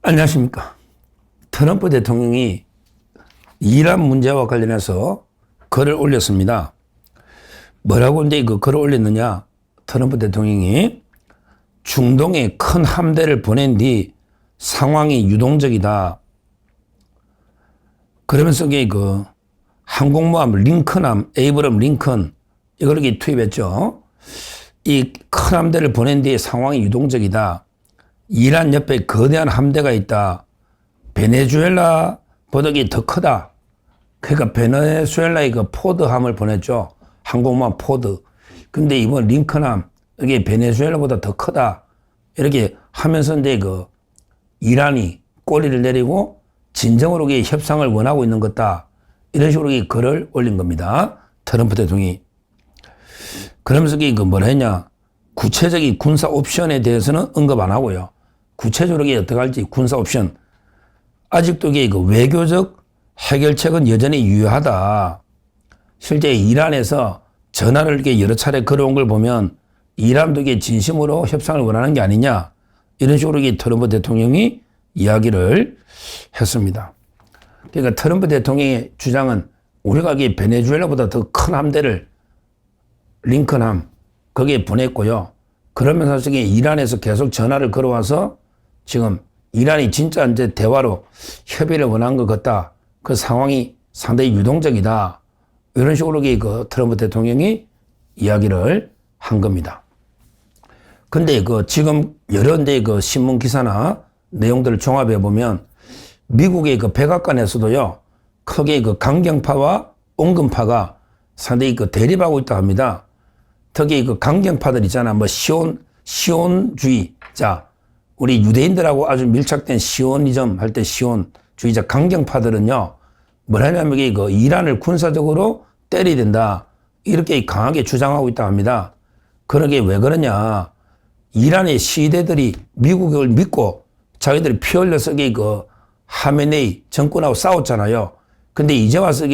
안녕하십니까. 트럼프 대통령이 이란 문제와 관련해서 글을 올렸습니다. 뭐라고 이제 그 글을 올렸느냐? 트럼프 대통령이 중동에 큰 함대를 보낸 뒤 상황이 유동적이다. 그러면서 그 항공모함 링컨함, 에이브럼 링컨 이걸 이렇게 투입했죠. 이 큰 함대를 보낸 뒤에 상황이 유동적이다. 이란 옆에 거대한 함대가 있다. 베네수엘라 보덕이 더 크다. 그러니까 베네수엘라의 그 포드함을 보냈죠. 항공모함 포드. 근데 이번 링컨함 이게 베네수엘라보다 더 크다. 이렇게 하면서 이제 그 이란이 꼬리를 내리고 진정으로 협상을 원하고 있는 것다. 이런 식으로 이 글을 올린 겁니다. 트럼프 대통령이. 그러면서 그 뭐라 했냐. 구체적인 군사 옵션에 대해서는 언급 안 하고요. 구체적으로 어떻게 할지 군사 옵션. 아직도 그 외교적 해결책은 여전히 유효하다. 실제 이란에서 전화를 이렇게 여러 차례 걸어온 걸 보면 이란도 진심으로 협상을 원하는 게 아니냐. 이런 식으로 트럼프 대통령이 이야기를 했습니다. 그러니까 트럼프 대통령의 주장은 우리가 베네수엘라보다 더 큰 함대를 링컨함 거기에 보냈고요. 그러면서 이란에서 계속 전화를 걸어와서 지금 이란이 진짜 이제 대화로 협의를 원한 것 같다. 그 상황이 상당히 유동적이다. 이런 식으로 그 트럼프 대통령이 이야기를 한 겁니다. 근데 지금 여러 그 신문 기사나 내용들을 종합해 보면 미국의 백악관에서도요, 크게 강경파와 온건파가 상당히 대립하고 있다 합니다. 특히 강경파들 있잖아. 뭐 시온주의자, 우리 유대인들하고 아주 밀착된 시오니즘 할 때 시온주의자 강경파들은요, 뭐라냐면 이란을 군사적으로 때려야 된다. 이렇게 강하게 주장하고 있다 합니다. 그러게 왜 그러냐. 이란의 시대들이 미국을 믿고 자기들이 피 흘려서 하메네이 정권하고 싸웠잖아요. 근데 이제 와서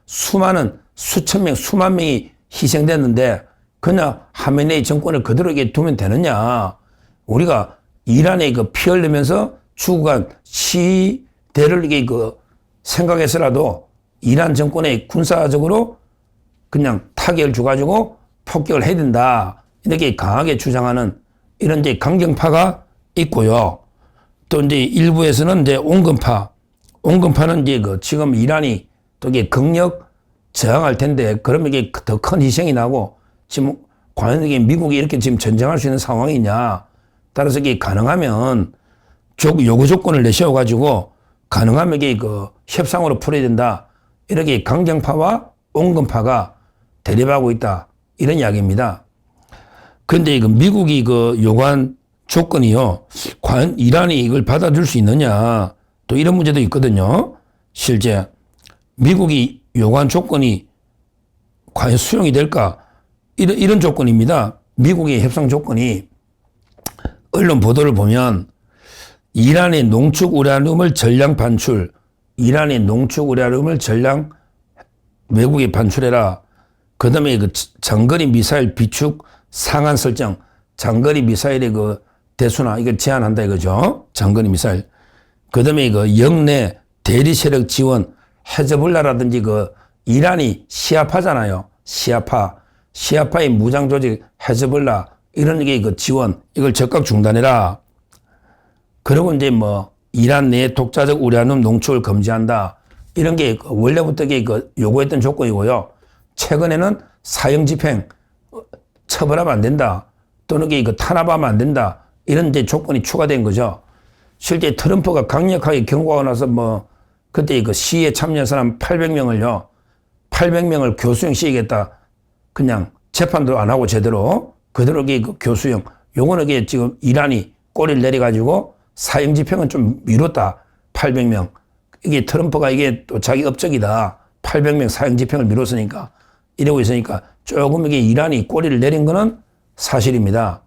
수많은 수천 명, 수만 명이 희생됐는데 그냥 하메네이 정권을 그대로 두면 되느냐. 우리가 이란에 피 흘리면서 죽어간 시대를 생각해서라도 이란 정권에 군사적으로 그냥 타격을 줘가지고 폭격을 해야 된다. 이렇게 강하게 주장하는 이런 이제 강경파가 있고요. 또 이제 일부에서는 이제 온건파는 이제 지금 이란이 또 극력 저항할 텐데 그러면 더 큰 희생이 나고 지금 과연 미국이 이렇게 지금 전쟁할 수 있는 상황이냐. 따라서 가능하면 요구 조건을 내세워가지고 가능하면 협상으로 풀어야 된다. 이렇게 강경파와 온건파가 대립하고 있다. 이런 이야기입니다. 그런데 미국이 요구한 조건이요. 과연 이란이 이걸 받아줄 수 있느냐. 또 이런 문제도 있거든요. 실제 미국이 요구한 조건이 과연 수용이 될까? 이런 조건입니다. 미국의 협상 조건이 언론 보도를 보면 이란의 농축 우라늄을 전량 반출, 이란의 농축 우라늄을 전량 외국에 반출해라. 그 다음에 장거리 미사일 비축 상한 설정, 장거리 미사일의 대수나 이걸 제한한다 이거죠. 장거리 미사일. 그 다음에 영내 대리 세력 지원, 헤즈볼라라든지 이란이 시아파잖아요. 시아파의 무장 조직 헤즈볼라 이런 지원 이걸 적극 중단해라. 그리고 이제 이란 내 독자적 우라늄 농축을 금지한다. 이런 게 원래부터 요구했던 조건이고요. 최근에는 사형 집행 처벌하면 안 된다. 또는 탄압하면 안 된다. 이런 이제 조건이 추가된 거죠. 실제 트럼프가 강력하게 경고하고 나서 그때 시위에 참여한 사람 800명을요. 800명을 교수형 시키겠다. 그냥 재판도 안 하고 제대로 그대로 교수형. 요거는 지금 이란이 꼬리를 내려가지고 사형 집행은 좀 미뤘다. 800명. 이게 트럼프가 또 자기 업적이다. 800명 사형 집행을 미뤘으니까. 이러고 있으니까 조금 이란이 꼬리를 내린 거는 사실입니다.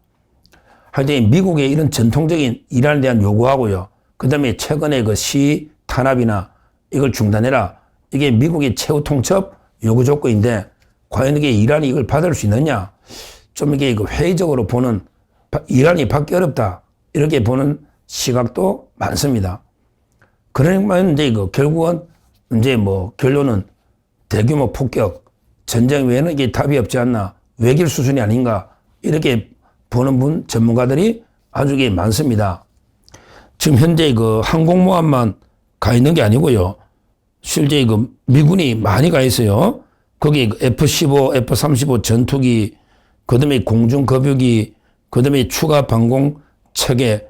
하여튼 미국의 이런 전통적인 이란에 대한 요구하고요. 그 다음에 최근에 시 탄압이나 이걸 중단해라. 이게 미국의 최후 통첩 요구 조건인데 과연 이란이 이걸 받을 수 있느냐. 좀 회의적으로 보는 이란이 받기 어렵다. 이렇게 보는 시각도 많습니다. 그러니까 이제 결국은 이제 결론은 대규모 폭격, 전쟁 외에는 이게 답이 없지 않나, 외길 수순이 아닌가, 이렇게 보는 전문가들이 아주 많습니다. 지금 현재 항공모함만 가 있는 게 아니고요. 실제 미군이 많이 가 있어요. 거기 F-15, F-35 전투기, 그 다음에 공중급유기, 그 다음에 추가 방공 체계,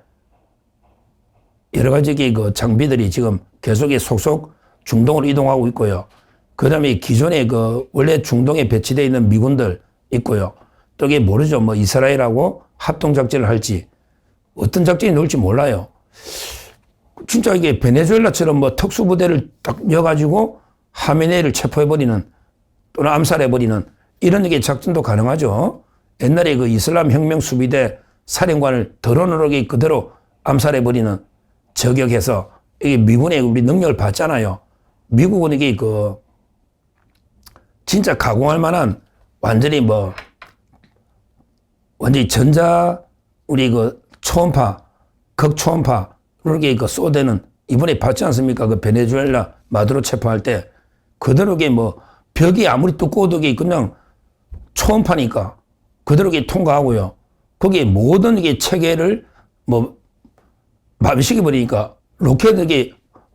여러 가지 장비들이 지금 계속 속속 중동으로 이동하고 있고요. 그 다음에 기존에 원래 중동에 배치되어 있는 미군들 있고요. 또 이게 모르죠. 이스라엘하고 합동작전을 할지, 어떤 작전이 나올지 몰라요. 진짜 이게 베네수엘라처럼 특수부대를 딱 여가지고 하메네이를 체포해버리는 또는 암살해버리는 이런 작전도 가능하죠. 옛날에 이슬람 혁명 수비대 사령관을 더러누르게 그대로 암살해버리는 저격해서 이게 미군의 우리 능력을 봤잖아요. 미국은 이게 진짜 가공할 만한 완전히 완전히 우리 초음파, 극초음파, 이렇게 쏘대는 이번에 봤지 않습니까? 베네수엘라 마두로 체포할 때 그대로 벽이 아무리 두꺼워도 그냥 초음파니까 그대로 통과하고요. 거기에 모든 체계를 마비시켜 버리니까 로켓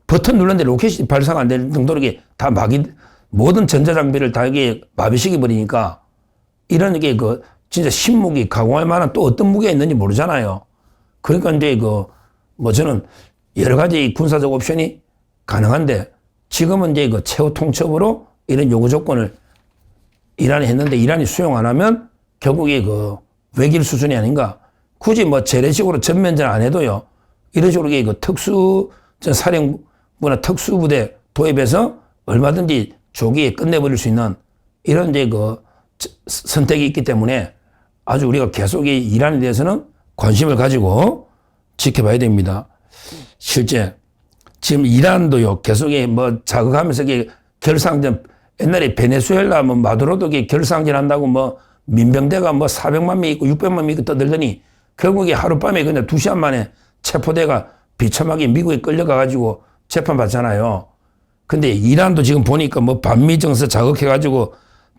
버튼 누르는데 로켓이 발사가 안 되는 정도로 다 모든 전자장비를 다 마비시켜 버리니까 이런 진짜 신무기 가공할 만한 또 어떤 무기가 있는지 모르잖아요. 그러니까 이제 저는 여러 가지 군사적 옵션이 가능한데 지금은 이제 최후 통첩으로 이런 요구 조건을 이란이 했는데 이란이 수용 안 하면 결국에 외길 수준이 아닌가. 굳이 재래식으로 전면전 안 해도요. 이런 식으로 사령부나 특수부대 도입해서 얼마든지 조기에 끝내버릴 수 있는 이런 이제 선택이 있기 때문에 아주 우리가 계속 이란에 대해서는 관심을 가지고 지켜봐야 됩니다. 실제 지금 이란도요 계속 자극하면서 결상전 옛날에 베네수엘라 마두로도 결상전 한다고 민병대가 400만 명 있고 600만 명 있고 떠들더니 결국에 하룻밤에 그냥 2시간 만에 체포대가 비참하게 미국에 끌려가가지고 재판받잖아요. 근데 이란도 지금 보니까 반미 정서 자극해가지고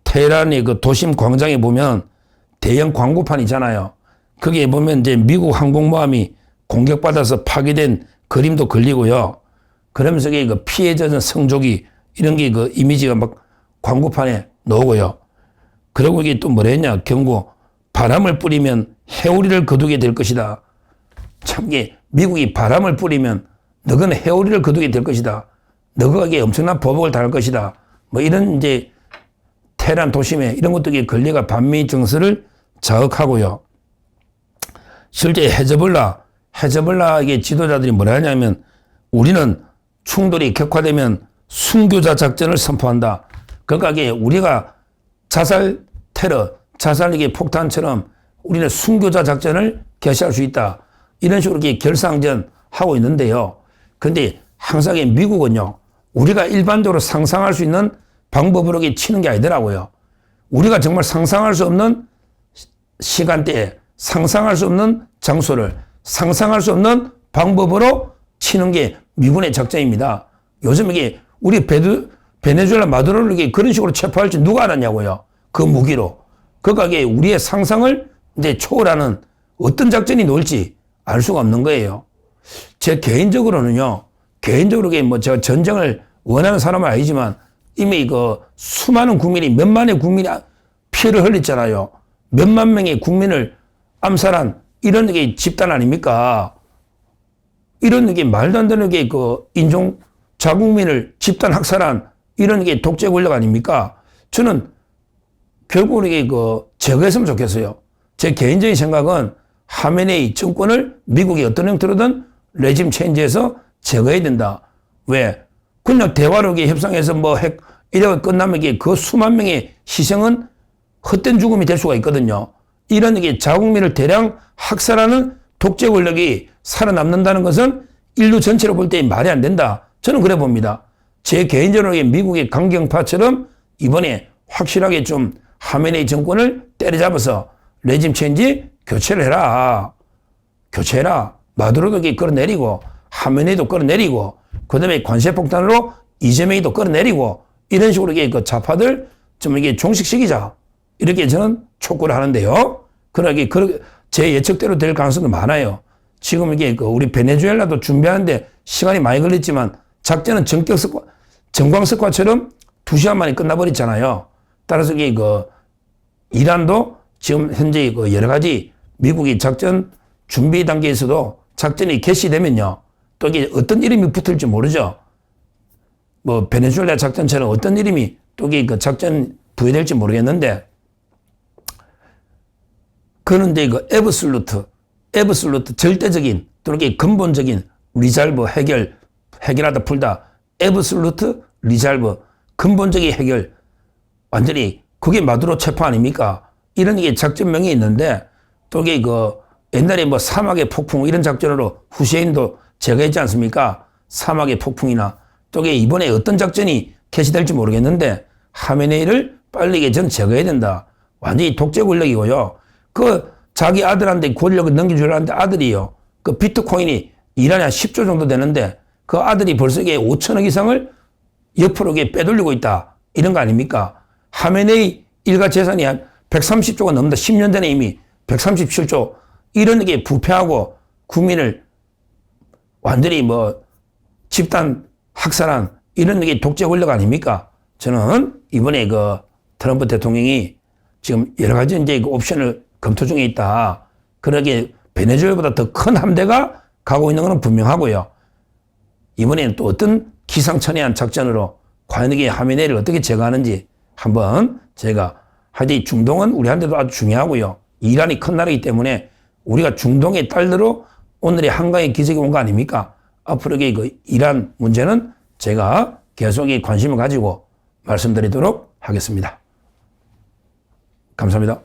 테헤란의 도심 광장에 보면 대형 광고판 있잖아요. 거기에 보면 이제 미국 항공모함이 공격받아서 파괴된 그림도 걸리고요. 그러면서 피해 젖은 성조기 이런 이미지가 광고판에 나오고요. 그리고 이게 또 뭐라 했냐. 경고. 바람을 뿌리면 해오리를 거두게 될 것이다. 참 미국이 바람을 뿌리면 너는 해오리를 거두게 될 것이다. 너가 엄청난 보복을 당할 것이다. 이런 이제 테헤란 도심에 이런 것들이 걸려가 반미 정서를 자극하고요. 실제 헤즈볼라의 지도자들이 뭐라 하냐면 우리는 충돌이 격화되면 순교자 작전을 선포한다. 그러니까 우리가 자살 테러, 자살 폭탄처럼 우리는 순교자 작전을 개시할 수 있다. 이런 식으로 결상전 하고 있는데요. 그런데 항상 미국은요, 우리가 일반적으로 상상할 수 있는 방법으로 치는 게 아니더라고요. 우리가 정말 상상할 수 없는 시간대에, 상상할 수 없는 장소를, 상상할 수 없는 방법으로 치는 게 미군의 작전입니다. 요즘 우리 베네수엘라 마두로를 그런 식으로 체포할지 누가 알았냐고요. 그 무기로. 그러니까 우리의 상상을 이제 초월하는 어떤 작전이 나올지 알 수가 없는 거예요. 제 개인적으로는요, 제가 전쟁을 원하는 사람은 아니지만 이미 수많은 국민이, 몇만의 국민이 피해를 흘렸잖아요. 몇만 명의 국민을 암살한 이런 집단 아닙니까? 이런 말도 안 되는 인종 자국민을 집단 학살한 이런 독재 권력 아닙니까? 저는 결국은 제거했으면 좋겠어요. 제 개인적인 생각은 하메네이 정권을 미국이 어떤 형태로든 레짐 체인지해서 제거해야 된다. 왜? 그냥 대화로 협상해서 이래가 끝나면 그 수만 명의 희생은 헛된 죽음이 될 수가 있거든요. 이런 자국민을 대량 학살하는 독재 권력이 살아남는다는 것은 인류 전체로 볼 때 말이 안 된다. 저는 그래 봅니다. 제 개인적으로 미국의 강경파처럼 이번에 확실하게 좀 하메네이 정권을 때려잡아서 레짐 체인지 교체를 해라. 교체해라. 마두로도 끌어내리고 하메네이도 끌어내리고 그다음에 관세폭탄으로 이재명이도 끌어내리고 이런 식으로 그 좌파들 좀 이게 종식시키자 이렇게 저는 촉구를 하는데요. 그러게 제 예측대로 될 가능성도 많아요. 지금 이게 우리 베네수엘라도 준비하는데 시간이 많이 걸렸지만 작전은 정광석화처럼 2시간 만에 끝나버렸잖아요. 따라서 이게 이란도 지금 현재 여러 가지 미국이 작전 준비 단계에서도 작전이 개시되면요. 또 이게 어떤 이름이 붙을지 모르죠. 뭐 베네수엘라 작전처럼 어떤 이름이 또 이게 작전 부여될지 모르겠는데 그런데 에브솔루트 절대적인 또는 근본적인 리잘브 해결하다 풀다 에브솔루트 리잘브 근본적인 해결 완전히 그게 마두로 체포 아닙니까? 이런 게 작전명이 있는데 또 이게 옛날에 뭐 사막의 폭풍 이런 작전으로 후세인도 제거했지 않습니까? 사막의 폭풍이나 또 이게 이번에 어떤 작전이 개시될지 모르겠는데 하메네이를 빨리 전 제거해야 된다. 완전히 독재 권력이고요. 자기 아들한테 권력을 넘겨주려 하는데 아들이요. 비트코인이 이란에 한 10조 정도 되는데 그 아들이 벌써 이게 5천억 이상을 옆으로 빼돌리고 있다. 이런 거 아닙니까? 하메네이 일가 재산이 한 130조가 넘는다. 10년 전에 이미 137조. 이런 게 부패하고 국민을 완전히 집단 학살한 이런 게 독재 권력 아닙니까? 저는 이번에 트럼프 대통령이 지금 여러 가지 이제 옵션을 검토 중에 있다. 그러게 베네수엘보다 더 큰 함대가 가고 있는 것은 분명하고요. 이번에는 또 어떤 기상천외한 작전으로 과연 이게 하메네이를 어떻게 제거하는지 한번 제가 하여튼 중동은 우리한테도 아주 중요하고요. 이란이 큰 나라이기 때문에 우리가 중동의 딸들로 오늘의 한강의 기적이 온 거 아닙니까? 앞으로 이란 문제는 제가 계속 관심을 가지고 말씀드리도록 하겠습니다. 감사합니다.